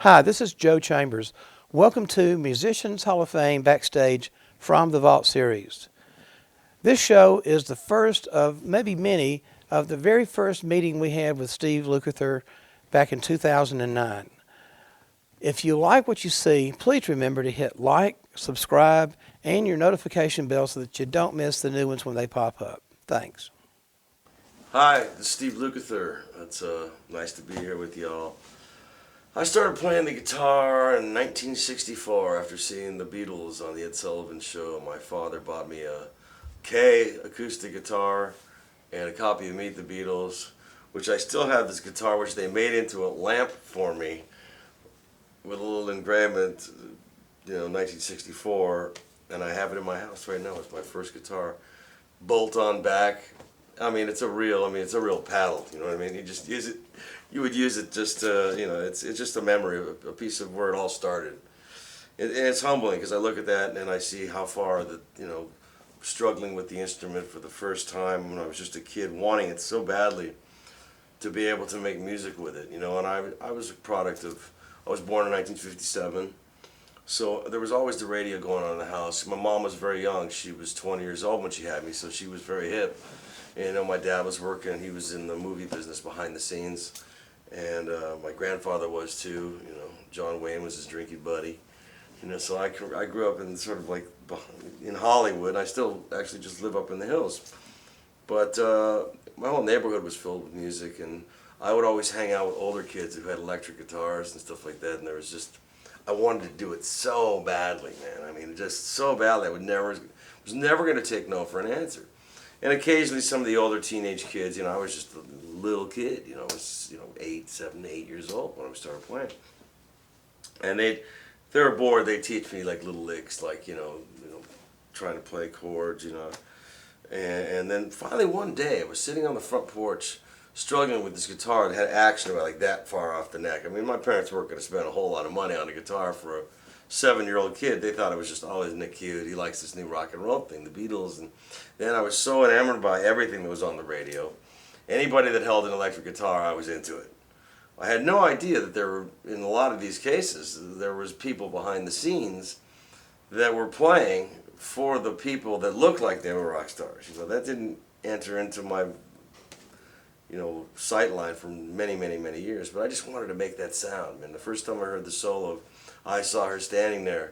Hi, this is Joe Chambers. Welcome to Musicians Hall of Fame Backstage from the Vault series. This show is the first of maybe many of the very first meeting we had with Steve Lukather back in 2009. If you like what you see, please remember to hit like, subscribe, and your notification bell so that you don't miss the new ones when they pop up. Thanks. Hi, this is Steve Lukather. It's nice to be here with y'all. I started playing the guitar in 1964 after seeing the Beatles on the Ed Sullivan Show. My father bought me a K acoustic guitar and a copy of Meet the Beatles, which I still have this guitar, which they made into a lamp for me with a little engravement, 1964, and I have it in my house right now. It's my first guitar, bolt-on back. It's a real paddle. You know what I mean? You just use it. You would use it just, it's just a memory, a piece of where it all started. And it's humbling because I look at that and I see how far struggling with the instrument for the first time when I was just a kid, wanting it so badly to be able to make music with it. And I was a product of, I was born in 1957. So there was always the radio going on in the house. My mom was very young. She was 20 years old when she had me, so she was very hip. And my dad was working. He was in the movie business behind the scenes. And my grandfather was too. John Wayne was his drinking buddy. So I grew up in sort of like in Hollywood. I still actually just live up in the hills. But my whole neighborhood was filled with music, and I would always hang out with older kids who had electric guitars and stuff like that. And there was just, I wanted to do it so badly, man. Just so badly. I was never going to take no for an answer. And occasionally some of the older teenage kids, I was just a little kid, I was, 7, 8 years old when I started playing. And they were bored, they'd teach me like little licks, like, trying to play chords, And then finally one day I was sitting on the front porch struggling with this guitar that had action about like that far off the neck. My parents weren't going to spend a whole lot of money on a guitar for a 7-year-old kid. They thought it was just, oh, isn't it cute? He likes this new rock and roll thing, the Beatles. And then I was so enamored by everything that was on the radio. Anybody that held an electric guitar, I was into it. I had no idea that there were, in a lot of these cases, there was people behind the scenes that were playing for the people that looked like they were rock stars. That didn't enter into my sight line for many, many, many years. But I just wanted to make that sound, man. The first time I heard the solo, I saw her standing there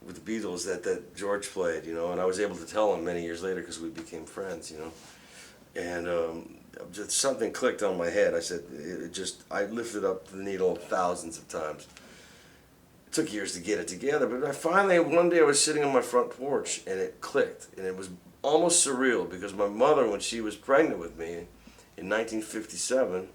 with the Beatles that George played, and I was able to tell him many years later because we became friends, And just something clicked on my head. I said, I lifted up the needle thousands of times. It took years to get it together, but one day I was sitting on my front porch and it clicked, and it was almost surreal because my mother, when she was pregnant with me in 1957,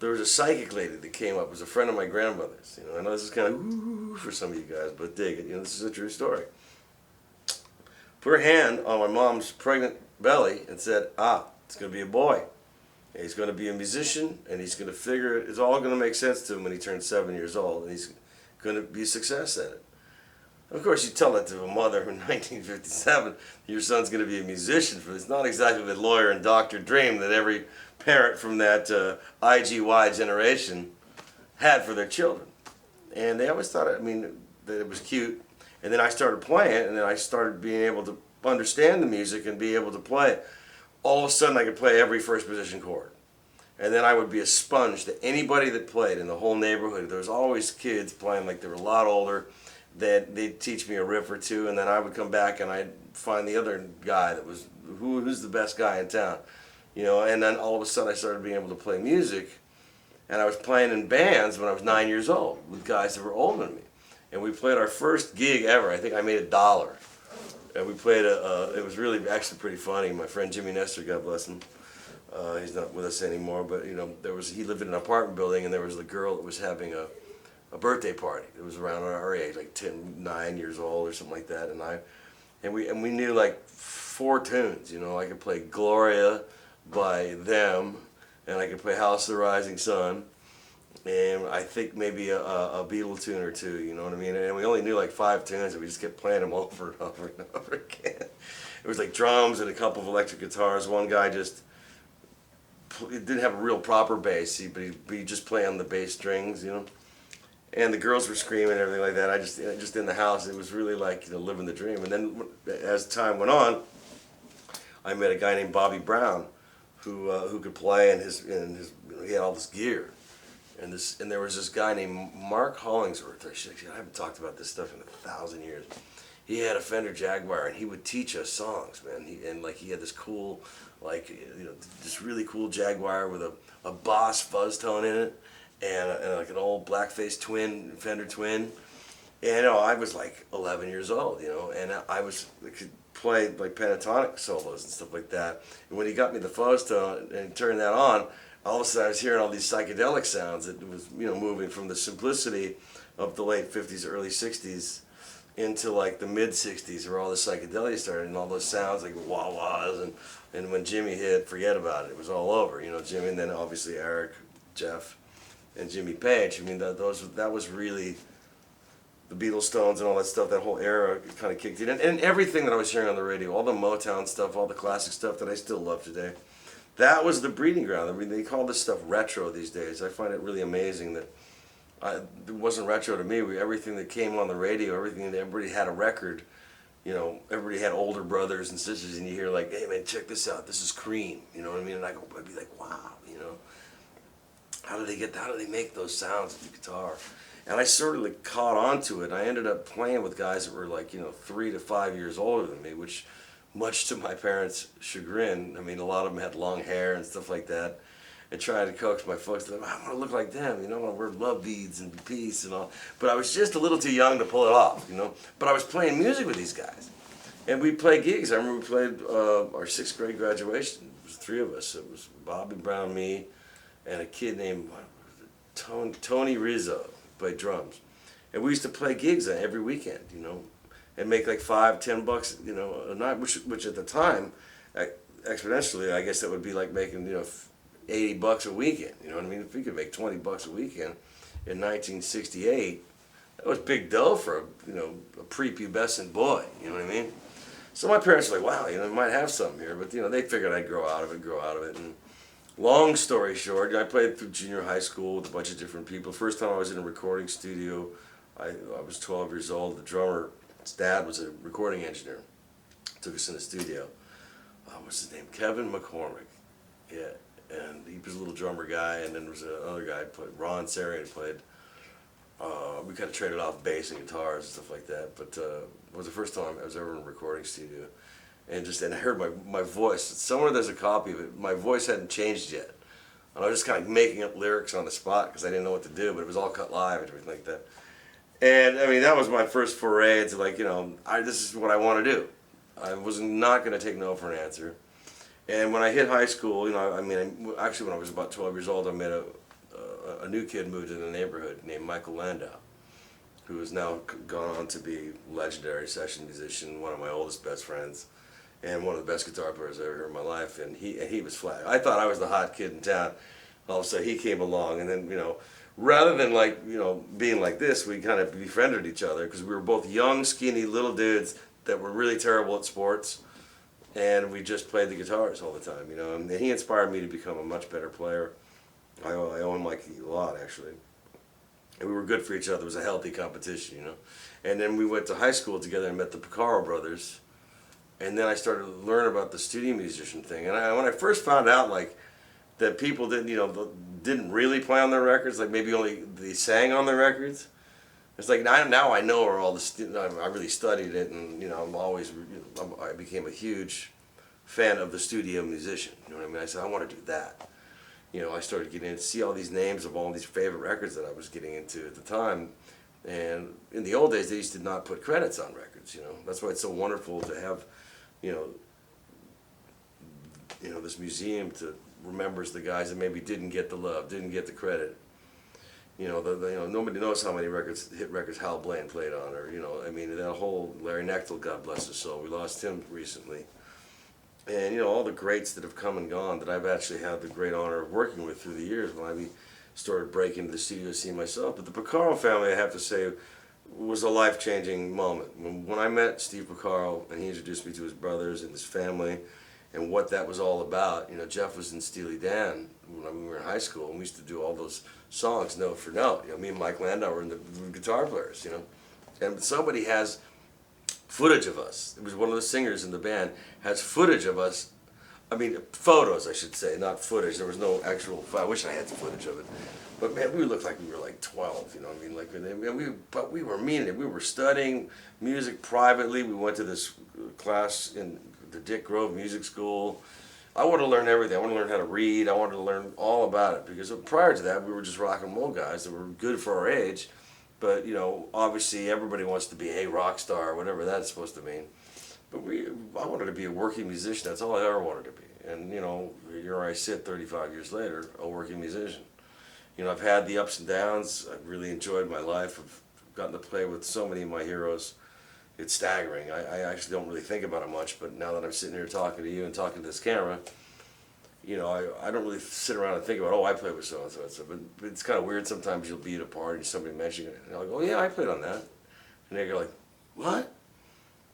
there was a psychic lady that came up. It was a friend of my grandmother's. I know this is kind of ooh for some of you guys, but dig it. This is a true story. Put her hand on my mom's pregnant belly and said, it's going to be a boy. And he's going to be a musician, and he's going to figure it's all going to make sense to him when he turns 7 years old, and he's going to be a success at it. Of course, you tell that to a mother in 1957, your son's going to be a musician. It's not exactly the lawyer and doctor dream that every parent from that IGY generation had for their children. And they always thought, that it was cute. And then I started playing it, and then I started being able to understand the music and be able to play it. All of a sudden, I could play every first position chord. And then I would be a sponge to anybody that played in the whole neighborhood. There was always kids playing like they were a lot older. They'd teach me a riff or two, and then I would come back and I'd find the other guy that was, who's the best guy in town. And then all of a sudden I started being able to play music, and I was playing in bands when I was 9 years old with guys that were older than me. And we played our first gig ever. I think I made $1. And we played it was really actually pretty funny. My friend Jimmy Nestor, God bless him, he's not with us anymore, but he lived in an apartment building, and there was the girl that was having a birthday party. It was around our age, like 9 years old or something like that, and we knew like 4 tunes. I could play Gloria by them, and I could play House of the Rising Sun, and I think maybe a Beatle tune or two. You know what I mean? And we only knew like 5 tunes, and we just kept playing them over and over and over again. It was like drums and a couple of electric guitars. One guy just didn't have a real proper bass, but he'd just play on the bass strings, and the girls were screaming and everything like that. I just in the house, it was really like, living the dream. And then as time went on, I met a guy named Bobby Brown, who could play, and he had all this gear. And there was this guy named Mark Hollingsworth. I haven't talked about this stuff in 1,000 years. He had a Fender Jaguar, and he would teach us songs, man. He had this cool, this really cool Jaguar with a Boss fuzz tone in it, and like an old blackface Fender twin. And I was like 11 years old, and I could play like pentatonic solos and stuff like that. And when he got me the fuzz tone and turned that on, all of a sudden I was hearing all these psychedelic sounds. It was, moving from the simplicity of the late 50s, early 60s into like the mid 60s where all the psychedelia started, and all those sounds like wah-wahs, and when Jimmy hit, forget about it. It was all over, Jimmy, and then obviously Eric, Jeff, and Jimmy Page. I mean, that was really the Beatles, Stones, and all that stuff. That whole era kind of kicked in, and everything that I was hearing on the radio, all the Motown stuff, all the classic stuff that I still love today. That was the breeding ground. I mean, they call this stuff retro these days. I find it really amazing that it wasn't retro to me. Everything that came on the radio, everybody had a record. Everybody had older brothers and sisters, and you hear like, "Hey man, check this out. This is Cream." You know what I mean? And I'd be like, "Wow." How do they make those sounds with the guitar? And I sort of like caught on to it. I ended up playing with guys that were like, 3 to 5 years older than me, which, much to my parents' chagrin, I mean, a lot of them had long hair and stuff like that, and trying to coax my folks to, I want to look like them, I want to wear love beads and peace and all. But I was just a little too young to pull it off, But I was playing music with these guys, and we played gigs. I remember we played our 6th grade graduation. It was 3 of us. It was Bobby Brown, me, and a kid named Tony Rizzo, played drums. And we used to play gigs every weekend, and make like $5-10, a night, which at the time, exponentially, I guess that would be like making, $80 a weekend. You know what I mean? If we could make $20 a weekend in 1968, that was big dough for a prepubescent boy. You know what I mean? So my parents were like, wow, we might have something here, but they figured I'd grow out of it. And long story short, I played through junior high school with a bunch of different people. First time I was in a recording studio, I was 12 years old. The drummer, his dad was a recording engineer. Took us in the studio. What's his name? Kevin McCormick. Yeah, and he was a little drummer guy, and then there was another guy, Ron Sarian, played. We kind of traded off bass and guitars and stuff like that, but it was the first time I was ever in a recording studio. And I heard my voice. Somewhere there's a copy of it. My voice hadn't changed yet. And I was just kind of making up lyrics on the spot because I didn't know what to do, but it was all cut live and everything like that. And I mean, that was my first foray into like, this is what I want to do. I was not going to take no for an answer. And when I hit high school, actually when I was about 12 years old, I met a new kid moved in the neighborhood named Michael Landau, who has now gone on to be legendary session musician, one of my oldest best friends, and one of the best guitar players I ever heard in my life. And he was flat. I thought I was the hot kid in town. All of a sudden he came along, and then, rather than being like this, we kind of befriended each other because we were both young, skinny, little dudes that were really terrible at sports, and we just played the guitars all the time, and he inspired me to become a much better player. I owe him like a lot, actually. And we were good for each other. It was a healthy competition, And then we went to high school together and met the Porcaro brothers. And then I started to learn about the studio musician thing. And when I first found out, that people didn't really play on their records, maybe only they sang on their records. It's like now I know where all the I really studied it, and I became a huge fan of the studio musician. You know what I mean? I said I want to do that. I started getting in to see all these names of all these favorite records that I was getting into at the time. And in the old days, they used to not put credits on records. That's why it's so wonderful to have, this museum to remembers the guys that maybe didn't get the love, didn't get the credit. Nobody knows how many hit records Hal Blaine played on, or that whole Larry Knechtel, God bless his soul. We lost him recently, and all the greats that have come and gone that I've actually had the great honor of working with through the years when I started breaking into the studio scene myself. But the Porcaro family, I have to say, was a life-changing moment. When I met Steve Porcaro and he introduced me to his brothers and his family, and what that was all about. You know, Jeff was in Steely Dan when we were in high school, and we used to do all those songs note for note. You know, me and Mike Landau were the guitar players, you know. And somebody has footage of us. It was one of the singers in the band has footage of us. I mean, photos, I should say, not footage. There was no actual. I wish I had the footage of it. But man, we looked like we were like 12. You know what I mean? Like, but we were meaning it. We were studying music privately. We went to this class in the Dick Grove Music School. I wanted to learn everything. I wanted to learn how to read. I wanted to learn all about it, because prior to that, we were just rock and roll guys that were good for our age. But, you know, obviously everybody wants to be a rock star or whatever that's supposed to mean. But I wanted to be a working musician. That's all I ever wanted to be. And, you know, here I sit 35 years later, a working musician. You know, I've had the ups and downs. I've really enjoyed my life. I've gotten to play with so many of my heroes. It's staggering. I actually don't really think about it much, but now that I'm sitting here talking to you and talking to this camera, you know, I don't really sit around and think about, oh, I played with so-and-so. But it's kind of weird. Sometimes you'll be at a party and somebody mentioning it, and I'll go, oh, yeah, I played on that. And they're like, what?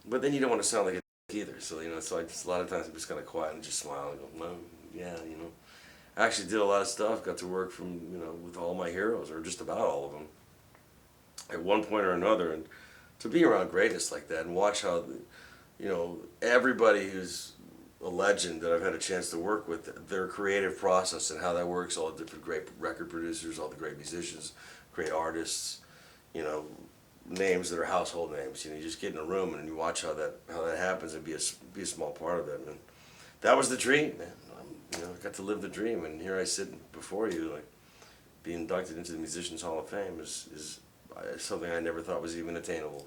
But then you don't want to sound like a either. So, you know, so a lot of times I'm just kind of quiet and just smile and go, no, yeah, you know. I actually did a lot of stuff, got to work with all my heroes, or just about all of them, at one point or another. And to be around greatness like that and watch how, everybody who's a legend that I've had a chance to work with, their creative process and how that works, all the different great record producers, all the great musicians, great artists, names that are household names. You just get in a room and you watch how that happens and be a small part of it. And that was the dream, man. I got to live the dream, and here I sit before you, like, being inducted into the Musicians Hall of Fame is something I never thought was even attainable.